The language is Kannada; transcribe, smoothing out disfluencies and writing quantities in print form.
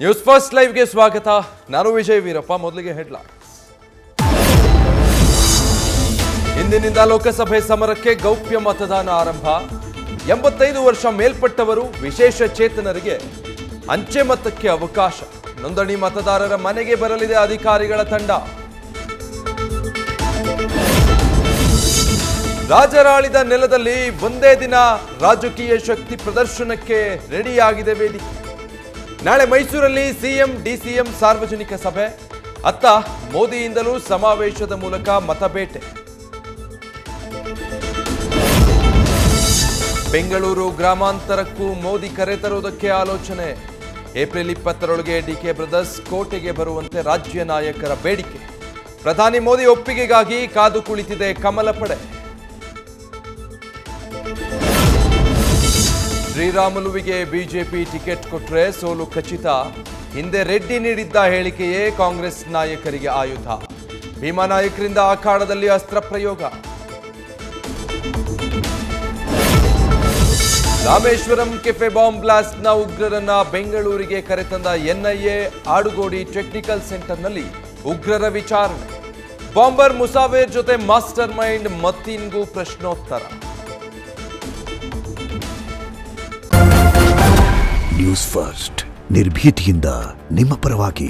ನ್ಯೂಸ್ ಫಸ್ಟ್ ಲೈವ್ಗೆ ಸ್ವಾಗತ. ನಾನು ವಿಜಯ್ ವೀರಪ್ಪ. ಮೊದಲಿಗೆ ಹೆಡ್ಲೈನ್ಸ್. ಇಂದಿನಿಂದ ಲೋಕಸಭೆ ಸಮರಕ್ಕೆ ಗೌಪ್ಯ ಮತದಾನ ಆರಂಭ. 85 ವರ್ಷ ಮೇಲ್ಪಟ್ಟವರು, ವಿಶೇಷ ಚೇತನರಿಗೆ ಅಂಚೆ ಮತಕ್ಕೆ ಅವಕಾಶ. ನೋಂದಣಿ ಮತದಾರರ ಮನೆಗೆ ಬರಲಿದೆ ಅಧಿಕಾರಿಗಳ ತಂಡ. ರಾಜರಾಳಿದ ನೆಲದಲ್ಲಿ ಒಂದೇ ದಿನ ರಾಜಕೀಯ ಶಕ್ತಿ ಪ್ರದರ್ಶನಕ್ಕೆ ರೆಡಿಯಾಗಿದೆ ವೇದಿಕೆ. ನಾಳೆ ಮೈಸೂರಲ್ಲಿ ಸಿಎಂ ಡಿಸಿಎಂ ಸಾರ್ವಜನಿಕ ಸಭೆ. ಅತ್ತ ಮೋದಿಯಿಂದಲೂ ಸಮಾವೇಶದ ಮೂಲಕ ಮತಬೇಟೆ. ಬೆಂಗಳೂರು ಗ್ರಾಮಾಂತರಕ್ಕೂ ಮೋದಿ ಕರೆ ತರುವುದಕ್ಕೆ ಆಲೋಚನೆ. ಏಪ್ರಿಲ್ 20ರೊಳಗೆ ಡಿಕೆ ಬ್ರದರ್ಸ್ ಕೋಟೆಗೆ ಬರುವಂತೆ ರಾಜ್ಯ ನಾಯಕರ ಬೇಡಿಕೆ. ಪ್ರಧಾನಿ ಮೋದಿ ಒಪ್ಪಿಗೆಗಾಗಿ ಕಾದು ಕುಳಿತಿದೆ ಕಮಲ ಪಡೆ. ಶ್ರೀರಾಮುಲುವಿಗೆ ಬಿಜೆಪಿ ಟಿಕೆಟ್ ಕೊಟ್ಟರೆ ಸೋಲು ಖಚಿತ. ಹಿಂದೆ ರೆಡ್ಡಿ ನೀಡಿದ್ದ ಹೇಳಿಕೆಯೇ ಕಾಂಗ್ರೆಸ್ ನಾಯಕರಿಗೆ ಆಯುಧ. ಭೀಮಾ ನಾಯಕರಿಂದ ಅಖಾಡದಲ್ಲಿ ಅಸ್ತ್ರ ಪ್ರಯೋಗ. ರಾಮೇಶ್ವರಂ ಕೆಫೆ ಬಾಂಬ್ ಬ್ಲಾಸ್ಟ್ನ ಉಗ್ರರನ್ನ ಬೆಂಗಳೂರಿಗೆ ಕರೆತಂದ ಎನ್ಐಎ. ಆಡುಗೋಡಿ ಟೆಕ್ನಿಕಲ್ ಸೆಂಟರ್ನಲ್ಲಿ ಉಗ್ರರ ವಿಚಾರಣೆ. ಬಾಂಬರ್ ಮುಸಾವೇರ್ ಜೊತೆ ಮಾಸ್ಟರ್ ಮೈಂಡ್ ಮತೀನ್ಗೂ ಪ್ರಶ್ನೋತ್ತರ. ನ್ಯೂಸ್ ಫಸ್ಟ್, ನಿರ್ಭೀತಿಯಿಂದ ನಿಮ್ಮ ಪರವಾಗಿ.